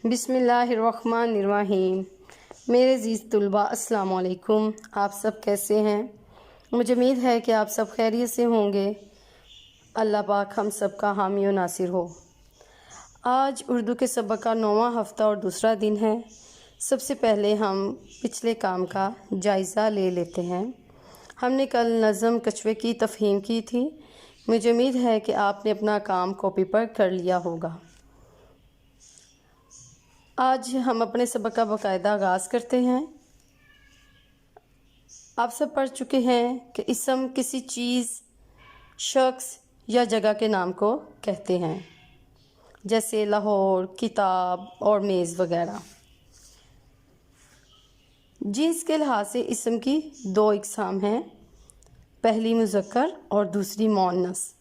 बिस्मिल्लाहिर्रहमानिर्रहीम। मेरे अज़ीज़ तुलबा अस्सलाम वालेकुम। आप सब कैसे हैं? मुझे उम्मीद है कि आप सब खैरियत से होंगे। अल्लाह पाक हम सब का हामी और नासिर हो। आज उर्दू के सबक का 9वां हफ़्ता और दूसरा दिन है। सबसे पहले हम पिछले काम का जायज़ा ले लेते हैं। हमने कल नज़म कछुए की तफ़हीम की थी। मुझे उम्मीद है कि आपने अपना काम कॉपी पर कर लिया होगा। आज हम अपने सबक का बाकायदा आगाज़ करते हैं। आप सब पढ़ चुके हैं कि इसम किसी चीज़, शख्स या जगह के नाम को कहते हैं, जैसे लाहौर, किताब और मेज़ वगैरह। जिन्स के लिहाज से इसम की दो इक़साम हैं, पहली मुज़क्कर और दूसरी मुअन्नस।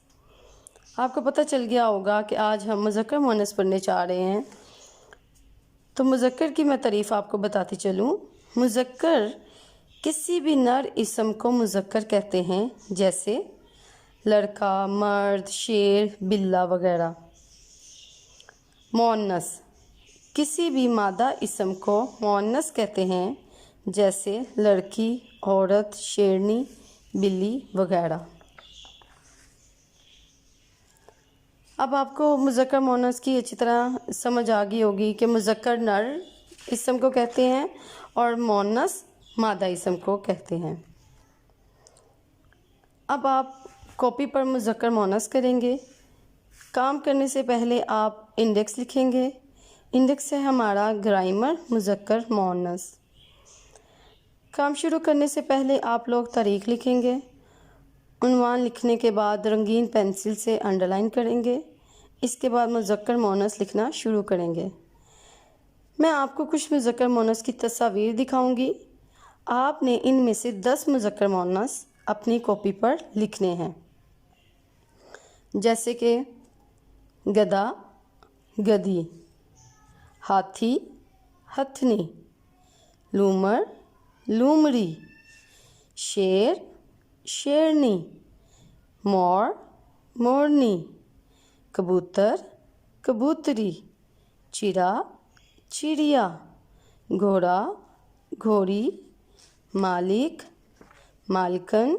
आपको पता चल गया होगा कि आज हम मुज़क्कर मुअन्नस पढ़ने जा रहे हैं। तो मुज़क्कर की मैं तारीफ़ आपको बताती चलूँ। मुज़क्कर किसी भी नर इसम को मुज़क्कर कहते हैं, जैसे लड़का, मर्द, शेर, बिल्ला वगैरह। मुअन्नस किसी भी मादा इसम को मुअन्नस कहते हैं, जैसे लड़की, औरत, शेरनी, बिल्ली वगैरह। अब आपको मुज़क्कर मुअन्नस की अच्छी तरह समझ आ गई होगी कि मुज़क्कर नर इसम को कहते हैं और मुअन्नस मादा इसम को कहते हैं। अब आप कॉपी पर मुज़क्कर मुअन्नस करेंगे। काम करने से पहले आप इंडेक्स लिखेंगे। इंडेक्स है हमारा ग्रामर मुज़क्कर मुअन्नस। काम शुरू करने से पहले आप लोग तारीख़ लिखेंगे। उन्वान लिखने के बाद रंगीन पेंसिल से अंडरलाइन करेंगे। इसके बाद मुज़क्कर मुअन्नस लिखना शुरू करेंगे। मैं आपको कुछ मुज़क्कर मुअन्नस की तस्वीर दिखाऊंगी। आपने इनमें से 10 मुज़क्कर मुअन्नस अपनी कॉपी पर लिखने हैं, जैसे कि गधा, गधी, हाथी, हथनी, लूमर, लूमड़ी, शेर, शेरनी, मोर, मोरनी, कबूतर, कबूतरी, चिड़ा, चिड़िया, घोड़ा, घोड़ी, मालिक, मालकन,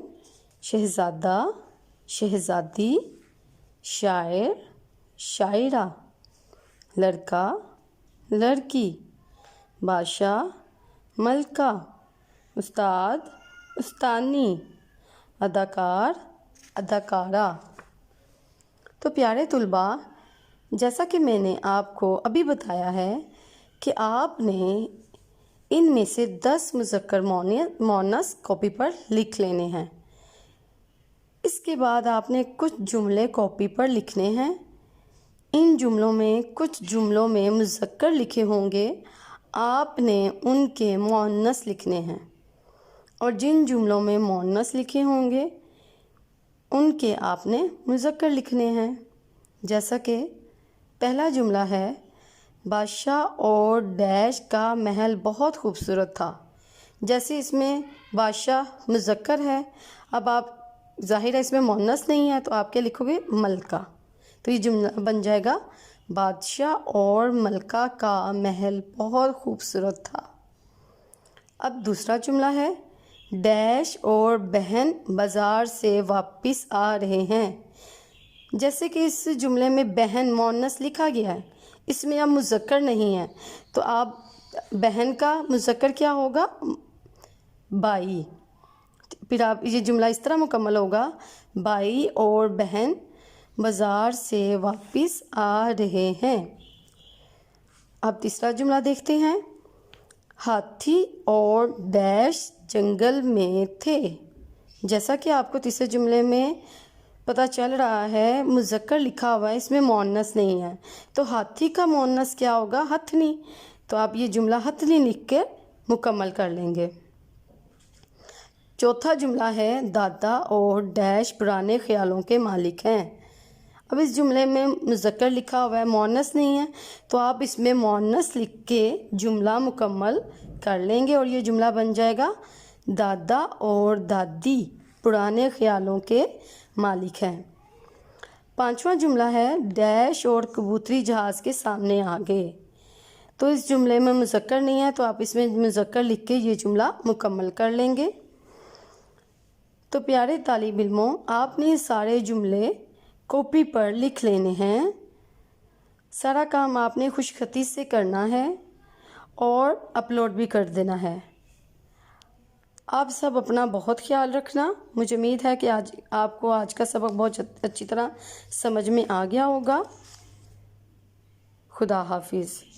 शहज़ादा, शहज़ादी, शायर, शायरा, लड़का, लड़की, बादशाह, मलका, उस्ताद, उस्तानी, अदाकार, अदाकारा। तो प्यारे तुलबा, जैसा कि मैंने आपको अभी बताया है कि आपने इनमें से 10 मुज़क्कर मुअन्नस कॉपी पर लिख लेने हैं। इसके बाद आपने कुछ जुमले कॉपी पर लिखने हैं। इन जुमलों में कुछ जुमलों में मुज़क्कर लिखे होंगे, आपने उनके मुअन्नस लिखने हैं, और जिन जुमलों में मुअन्नस लिखे होंगे उनके आपने मुज़क्कर लिखने हैं। जैसा कि पहला जुमला है, बादशाह और डैश का महल बहुत खूबसूरत था। जैसे इसमें बादशाह मुज़क्कर है, अब आप ज़ाहिर है इसमें मुअन्नस नहीं है, तो आप क्या लिखोगे? मलका। तो ये जुमला बन जाएगा, बादशाह और मलका का महल बहुत खूबसूरत था। अब दूसरा जुमला है, डैश और बहन बाज़ार से वापस आ रहे हैं। जैसे कि इस जुमले में बहन मुअन्नस लिखा गया है, इसमें अब मुज़क्कर नहीं है, तो आप बहन का मुज़क्कर क्या होगा? बाई। फिर आप ये जुमला इस तरह मुकम्मल होगा, बाई और बहन बाज़ार से वापस आ रहे हैं। अब तीसरा जुमला देखते हैं, हाथी और डैश जंगल में थे। जैसा कि आपको तीसरे जुमले में पता चल रहा है मुज़क्कर लिखा हुआ है, इसमें मुअन्नस नहीं है, तो हाथी का मुअन्नस क्या होगा? हथनी। तो आप ये जुमला हथनी लिख के मुकम्मल कर लेंगे। चौथा जुमला है, दादा और डैश पुराने ख्यालों के मालिक हैं। अब इस जुमले में मुज़क्कर लिखा हुआ है, मुअन्नस नहीं है, तो आप इसमें मुअन्नस लिख के जुमला मुकम्मल कर लेंगे और ये जुमला बन जाएगा, दादा और दादी पुराने ख्यालों के मालिक हैं। पांचवा जुमला है, डैश और कबूतरी जहाज़ के सामने आ गए। तो इस जुमले में मुज़क्कर नहीं है, तो आप इसमें मुज़क्कर लिख के ये जुमला मुकम्मल कर लेंगे। तो प्यारे तालिब इल्मों, आपने सारे जुमले कॉपी पर लिख लेने हैं। सारा काम आपने खुशखती से करना है और अपलोड भी कर देना है। आप सब अपना बहुत ख्याल रखना। मुझे उम्मीद है कि आपको आज का सबक बहुत अच्छी तरह समझ में आ गया होगा। खुदा हाफिज़।